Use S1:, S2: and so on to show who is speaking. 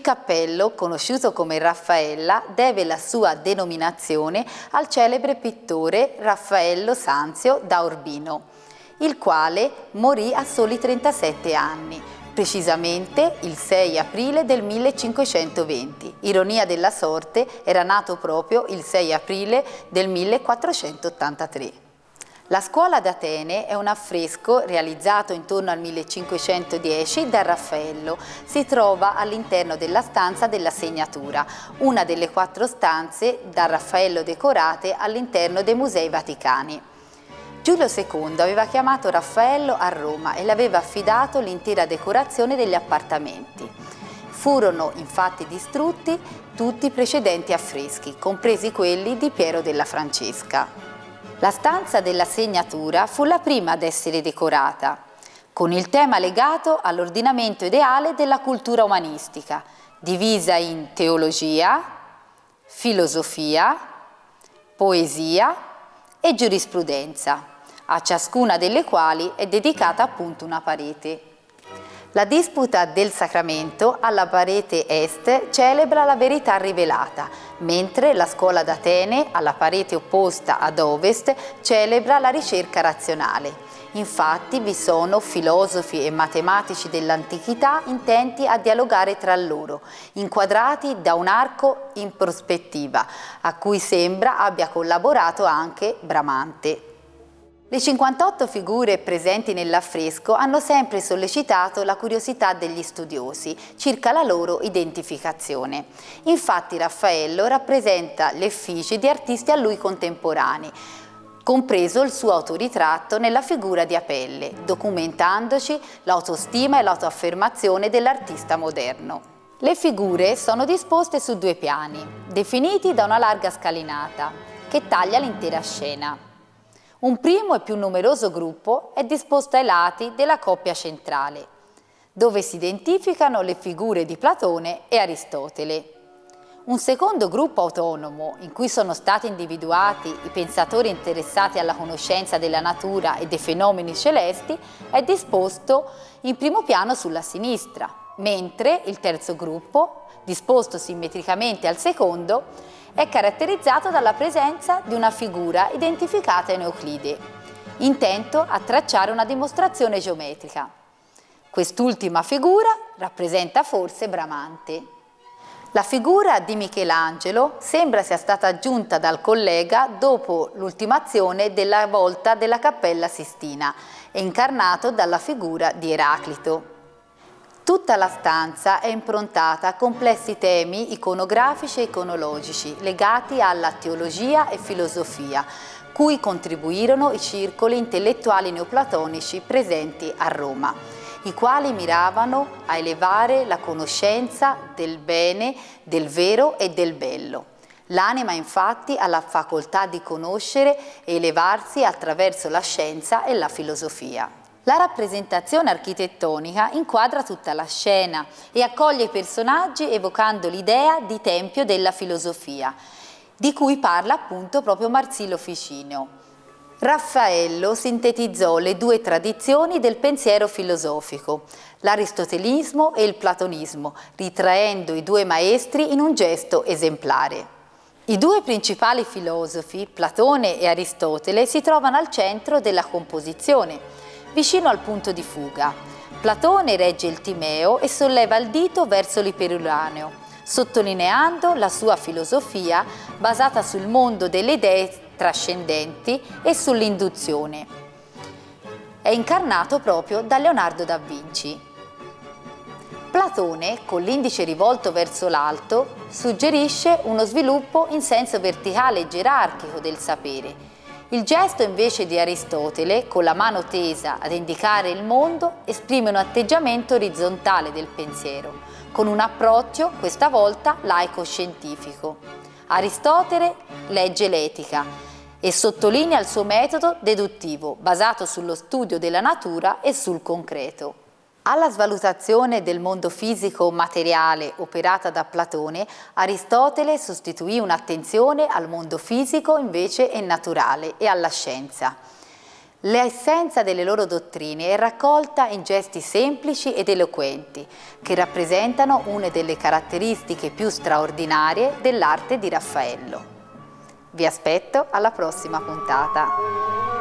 S1: cappello, conosciuto come Raffaella, deve la sua denominazione al celebre pittore Raffaello Sanzio da Urbino, il quale morì a soli 37 anni, precisamente il 6 aprile del 1520. Ironia della sorte, era nato proprio il 6 aprile del 1483. La Scuola d'Atene è un affresco realizzato intorno al 1510 da Raffaello. Si trova all'interno della stanza della Segnatura, una delle 4 stanze da Raffaello decorate all'interno dei Musei Vaticani. Giulio II aveva chiamato Raffaello a Roma e le aveva affidato l'intera decorazione degli appartamenti. Furono infatti distrutti tutti i precedenti affreschi, compresi quelli di Piero della Francesca. La stanza della Segnatura fu la prima ad essere decorata, con il tema legato all'ordinamento ideale della cultura umanistica, divisa in teologia, filosofia, poesia e giurisprudenza, a ciascuna delle quali è dedicata appunto una parete. La disputa del sacramento alla parete est celebra la verità rivelata, mentre la Scuola d'Atene, alla parete opposta ad ovest, celebra la ricerca razionale. Infatti vi sono filosofi e matematici dell'antichità intenti a dialogare tra loro, inquadrati da un arco in prospettiva, a cui sembra abbia collaborato anche Bramante. Le 58 figure presenti nell'affresco hanno sempre sollecitato la curiosità degli studiosi circa la loro identificazione. Infatti Raffaello rappresenta l'effigie di artisti a lui contemporanei, compreso il suo autoritratto nella figura di Apelle, documentandoci l'autostima e l'autoaffermazione dell'artista moderno. Le figure sono disposte su 2 piani, definiti da una larga scalinata, che taglia l'intera scena. Un primo e più numeroso gruppo è disposto ai lati della coppia centrale, dove si identificano le figure di Platone e Aristotele. Un secondo gruppo autonomo, in cui sono stati individuati i pensatori interessati alla conoscenza della natura e dei fenomeni celesti, è disposto in primo piano sulla sinistra, mentre il terzo gruppo, disposto simmetricamente al secondo, è caratterizzato dalla presenza di una figura identificata in Euclide, intento a tracciare una dimostrazione geometrica. Quest'ultima figura rappresenta forse Bramante. La figura di Michelangelo sembra sia stata aggiunta dal collega dopo l'ultimazione della volta della Cappella Sistina e incarnato dalla figura di Eraclito. Tutta la stanza è improntata a complessi temi iconografici e iconologici legati alla teologia e filosofia, cui contribuirono i circoli intellettuali neoplatonici presenti a Roma, i quali miravano a elevare la conoscenza del bene, del vero e del bello. L'anima infatti ha la facoltà di conoscere e elevarsi attraverso la scienza e la filosofia. La rappresentazione architettonica inquadra tutta la scena e accoglie i personaggi evocando l'idea di tempio della filosofia, di cui parla appunto proprio Marsilio Ficinio. Raffaello sintetizzò le 2 tradizioni del pensiero filosofico, l'aristotelismo e il platonismo, ritraendo i 2 maestri in un gesto esemplare. I 2 principali filosofi, Platone e Aristotele, si trovano al centro della composizione, vicino al punto di fuga. Platone regge il Timeo e solleva il dito verso l'Iperuraneo, sottolineando la sua filosofia basata sul mondo delle idee trascendenti e sull'induzione. È incarnato proprio da Leonardo da Vinci. Platone, con l'indice rivolto verso l'alto, suggerisce uno sviluppo in senso verticale e gerarchico del sapere. Il gesto invece di Aristotele, con la mano tesa ad indicare il mondo, esprime un atteggiamento orizzontale del pensiero, con un approccio, questa volta, laico-scientifico. Aristotele legge l'etica e sottolinea il suo metodo deduttivo, basato sullo studio della natura e sul concreto. Alla svalutazione del mondo fisico materiale operata da Platone, Aristotele sostituì un'attenzione al mondo fisico invece e naturale e alla scienza. L'essenza delle loro dottrine è raccolta in gesti semplici ed eloquenti, che rappresentano una delle caratteristiche più straordinarie dell'arte di Raffaello. Vi aspetto alla prossima puntata.